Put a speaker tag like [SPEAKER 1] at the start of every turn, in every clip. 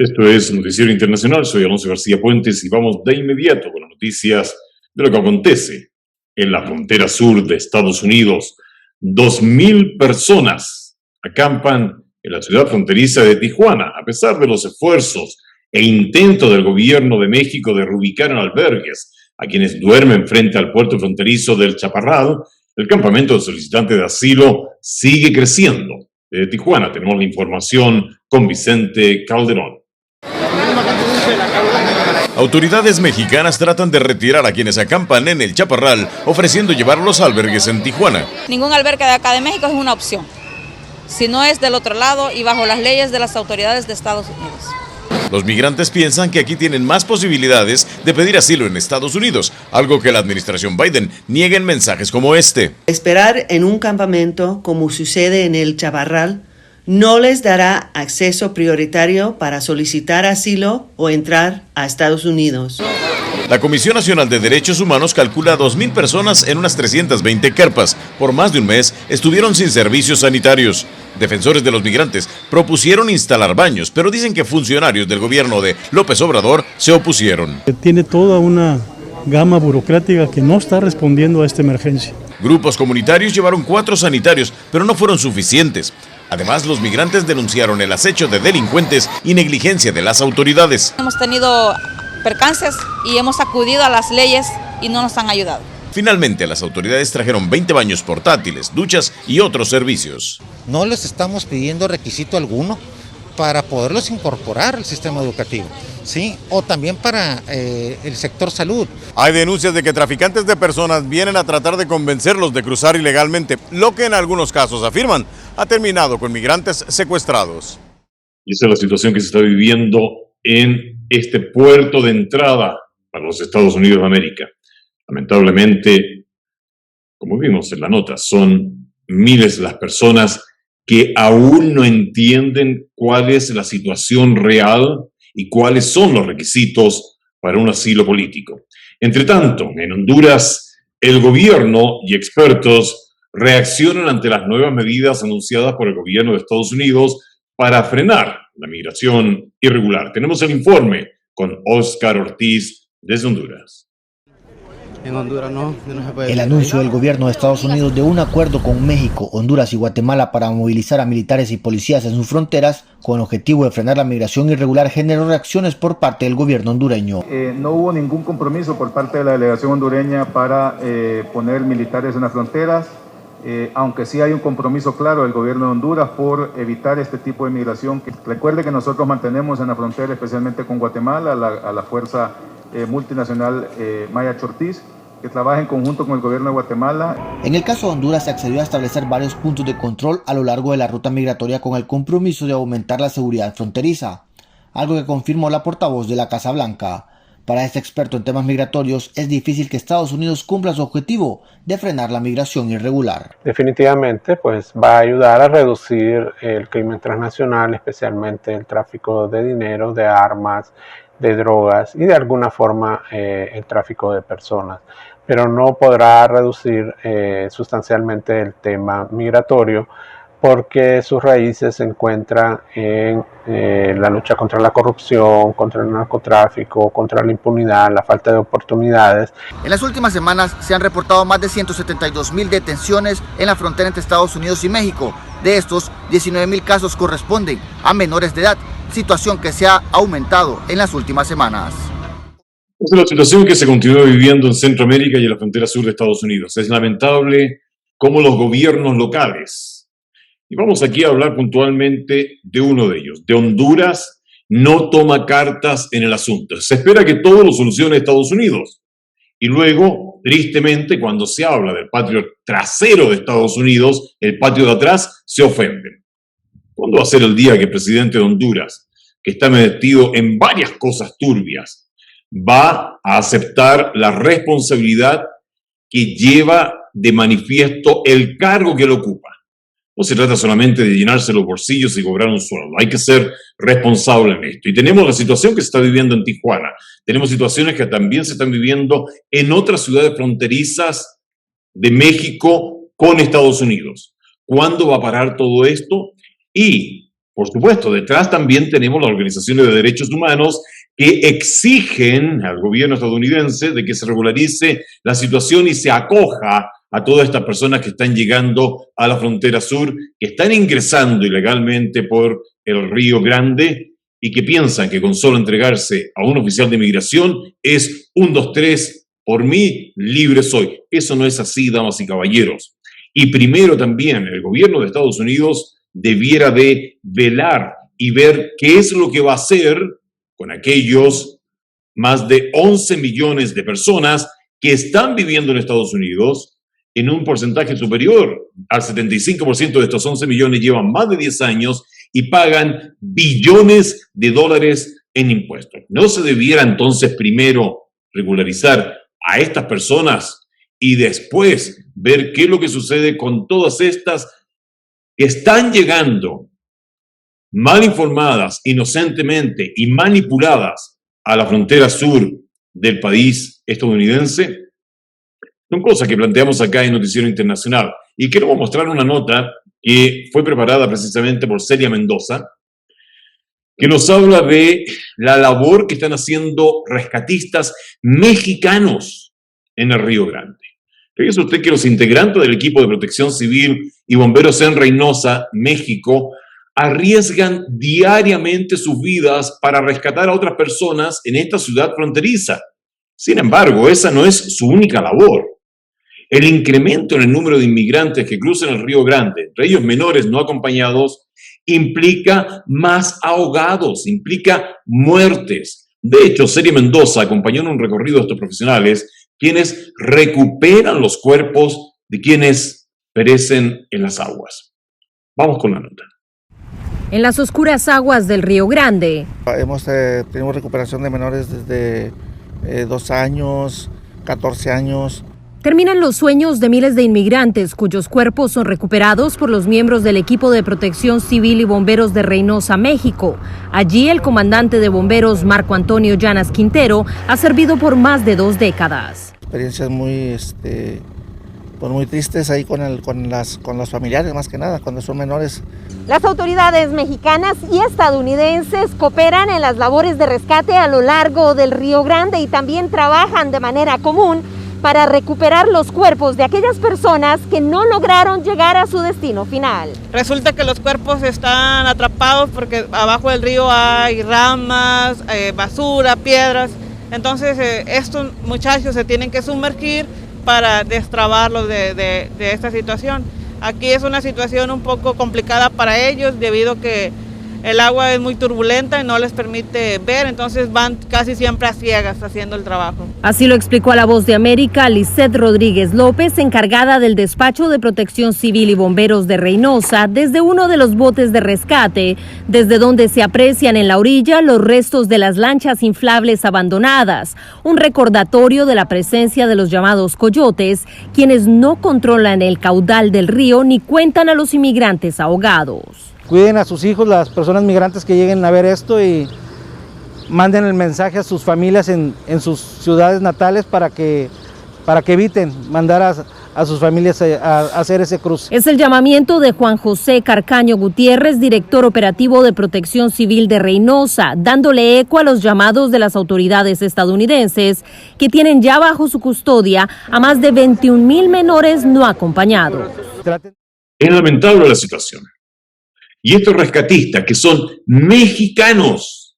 [SPEAKER 1] Esto es Noticiero Internacional, soy Alonso García Puentes y vamos de inmediato con las noticias de lo que acontece en la frontera sur de Estados Unidos. 2.000 personas acampan en la ciudad fronteriza de Tijuana, a pesar de los esfuerzos e intentos del gobierno de México de reubicar en albergues a quienes duermen frente al puerto fronterizo del Chaparral. El campamento de solicitantes de asilo sigue creciendo. Desde Tijuana tenemos la información con Vicente Calderón.
[SPEAKER 2] Autoridades mexicanas tratan de retirar a quienes acampan en el Chaparral, ofreciendo llevarlos a albergues en Tijuana.
[SPEAKER 3] Ningún albergue de acá de México es una opción, si no es del otro lado y bajo las leyes de las autoridades de Estados Unidos.
[SPEAKER 2] Los migrantes piensan que aquí tienen más posibilidades de pedir asilo en Estados Unidos, algo que la administración Biden niega en mensajes como este.
[SPEAKER 4] Esperar en un campamento, como sucede en el Chaparral, no les dará acceso prioritario para solicitar asilo o entrar a Estados Unidos.
[SPEAKER 2] La Comisión Nacional de Derechos Humanos calcula 2.000 personas en unas 320 carpas. Por más de un mes estuvieron sin servicios sanitarios. Defensores de los migrantes propusieron instalar baños, pero dicen que funcionarios del gobierno de López Obrador se opusieron.
[SPEAKER 5] Tiene toda una gama burocrática que no está respondiendo a esta emergencia.
[SPEAKER 2] Grupos comunitarios llevaron 4 sanitarios, pero no fueron suficientes. Además, los migrantes denunciaron el acecho de delincuentes y negligencia de las autoridades.
[SPEAKER 3] Hemos tenido percances y hemos acudido a las leyes y no nos han ayudado.
[SPEAKER 2] Finalmente, las autoridades trajeron 20 baños portátiles, duchas y otros servicios.
[SPEAKER 6] No les estamos pidiendo requisito alguno para poderlos incorporar al sistema educativo, ¿sí? O también para el sector salud.
[SPEAKER 2] Hay denuncias de que traficantes de personas vienen a tratar de convencerlos de cruzar ilegalmente, lo que en algunos casos afirman ha terminado con migrantes secuestrados.
[SPEAKER 1] Y esa es la situación que se está viviendo en este puerto de entrada para los Estados Unidos de América. Lamentablemente, como vimos en la nota, son miles las personas que aún no entienden cuál es la situación real y cuáles son los requisitos para un asilo político. Entre tanto, en Honduras, el gobierno y expertos reaccionan ante las nuevas medidas anunciadas por el gobierno de Estados Unidos para frenar la migración irregular. Tenemos el informe con Oscar Ortiz desde Honduras.
[SPEAKER 7] En Honduras no se puede.
[SPEAKER 8] El anuncio del gobierno de Estados Unidos de un acuerdo con México, Honduras y Guatemala para movilizar a militares y policías en sus fronteras con el objetivo de frenar la migración irregular generó reacciones por parte del gobierno hondureño.
[SPEAKER 9] No hubo ningún compromiso por parte de la delegación hondureña para poner militares en las fronteras, aunque sí hay un compromiso claro del gobierno de Honduras por evitar este tipo de migración. Recuerde que nosotros mantenemos en la frontera, especialmente con Guatemala, a la fuerza multinacional Maya Chortiz, que trabaja en conjunto con el gobierno de Guatemala.
[SPEAKER 8] En el caso de Honduras se accedió a establecer varios puntos de control a lo largo de la ruta migratoria con el compromiso de aumentar la seguridad fronteriza, algo que confirmó la portavoz de la Casa Blanca. Para este experto en temas migratorios, es difícil que Estados Unidos cumpla su objetivo de frenar la migración irregular.
[SPEAKER 10] Definitivamente, pues va a ayudar a reducir el crimen transnacional, especialmente el tráfico de dinero, de armas, de drogas y de alguna forma el tráfico de personas, pero no podrá reducir sustancialmente el tema migratorio porque sus raíces se encuentran en la lucha contra la corrupción, contra el narcotráfico, contra la impunidad, la falta de oportunidades.
[SPEAKER 11] En las últimas semanas se han reportado más de 172.000 detenciones en la frontera entre Estados Unidos y México. De estos, 19.000 casos corresponden a menores de edad, situación que se ha aumentado en las últimas semanas.
[SPEAKER 1] Esa es la situación que se continúa viviendo en Centroamérica y en la frontera sur de Estados Unidos. Es lamentable cómo los gobiernos locales, y vamos aquí a hablar puntualmente de uno de ellos, de Honduras, no toma cartas en el asunto. Se espera que todo lo solucione Estados Unidos. Y luego, tristemente, cuando se habla del patio trasero de Estados Unidos, el patio de atrás, se ofenden. ¿Cuándo va a ser el día que el presidente de Honduras, que está metido en varias cosas turbias, va a aceptar la responsabilidad que lleva de manifiesto el cargo que él ocupa? No se trata solamente de llenarse los bolsillos y cobrar un sueldo. Hay que ser responsable en esto. Y tenemos la situación que se está viviendo en Tijuana. Tenemos situaciones que también se están viviendo en otras ciudades fronterizas de México con Estados Unidos. ¿Cuándo va a parar todo esto? Y Por supuesto, detrás también tenemos las organizaciones de derechos humanos que exigen al gobierno estadounidense de que se regularice la situación y se acoja a todas estas personas que están llegando a la frontera sur, que están ingresando ilegalmente por el Río Grande y que piensan que con solo entregarse a un oficial de inmigración es 1, 2, 3, por mí libre soy. Eso no es así, damas y caballeros. Y primero también el gobierno de Estados Unidos debiera de velar y ver qué es lo que va a hacer con aquellos más de 11 millones de personas que están viviendo en Estados Unidos en un porcentaje superior al 75% de estos 11 millones llevan más de 10 años y pagan billones de dólares en impuestos. ¿No se debiera entonces primero regularizar a estas personas y después ver qué es lo que sucede con todas estas que están llegando mal informadas, inocentemente y manipuladas a la frontera sur del país estadounidense? Son cosas que planteamos acá en Noticiero Internacional. Y quiero mostrar una nota que fue preparada precisamente por Celia Mendoza, que nos habla de la labor que están haciendo rescatistas mexicanos en el Río Grande. Fíjese usted que los integrantes del equipo de protección civil y bomberos en Reynosa, México, arriesgan diariamente sus vidas para rescatar a otras personas en esta ciudad fronteriza. Sin embargo, esa no es su única labor. El incremento en el número de inmigrantes que cruzan el Río Grande, entre ellos menores no acompañados, implica más ahogados, implica muertes. De hecho, Celia Mendoza acompañó en un recorrido a estos profesionales quienes recuperan los cuerpos de quienes perecen en las aguas. Vamos con la nota.
[SPEAKER 12] En las oscuras aguas del Río Grande.
[SPEAKER 13] Hemos tenido recuperación de menores desde 2 años, 14 años.
[SPEAKER 12] Terminan los sueños de miles de inmigrantes cuyos cuerpos son recuperados por los miembros del equipo de protección civil y bomberos de Reynosa, México. Allí el comandante de bomberos Marco Antonio Llanas Quintero ha servido por más de 2 décadas.
[SPEAKER 13] Experiencias muy tristes ahí con los familiares, más que nada, cuando son menores.
[SPEAKER 12] Las autoridades mexicanas y estadounidenses cooperan en las labores de rescate a lo largo del Río Grande y también trabajan de manera común para recuperar los cuerpos de aquellas personas que no lograron llegar a su destino final.
[SPEAKER 14] Resulta que los cuerpos están atrapados porque abajo del río hay ramas, basura, piedras. Entonces estos muchachos se tienen que sumergir para destrabarlos de esta situación. Aquí es una situación un poco complicada para ellos debido a que el agua es muy turbulenta y no les permite ver, entonces van casi siempre a ciegas haciendo el trabajo.
[SPEAKER 12] Así lo explicó a La Voz de América Lisette Rodríguez López, encargada del despacho de protección civil y bomberos de Reynosa, desde uno de los botes de rescate, desde donde se aprecian en la orilla los restos de las lanchas inflables abandonadas, un recordatorio de la presencia de los llamados coyotes, quienes no controlan el caudal del río ni cuentan a los inmigrantes ahogados.
[SPEAKER 15] Cuiden a sus hijos, las personas migrantes que lleguen a ver esto y manden el mensaje a sus familias en sus ciudades natales para que eviten mandar a sus familias a hacer ese cruce.
[SPEAKER 12] Es el llamamiento de Juan José Carcaño Gutiérrez, director operativo de Protección Civil de Reynosa, dándole eco a los llamados de las autoridades estadounidenses que tienen ya bajo su custodia a más de 21,000 menores no acompañados.
[SPEAKER 1] Es lamentable la situación. Y estos rescatistas, que son mexicanos,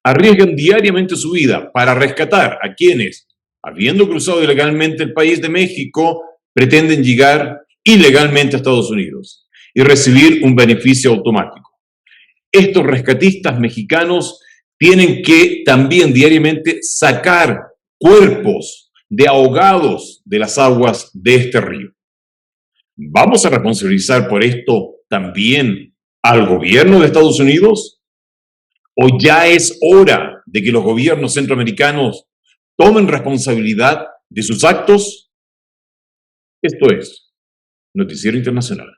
[SPEAKER 1] arriesgan diariamente su vida para rescatar a quienes, habiendo cruzado ilegalmente el país de México, pretenden llegar ilegalmente a Estados Unidos y recibir un beneficio automático. Estos rescatistas mexicanos tienen que también diariamente sacar cuerpos de ahogados de las aguas de este río. ¿Vamos a responsabilizar por esto también al gobierno de Estados Unidos? ¿O ya es hora de que los gobiernos centroamericanos tomen responsabilidad de sus actos? Esto es Noticiero Internacional.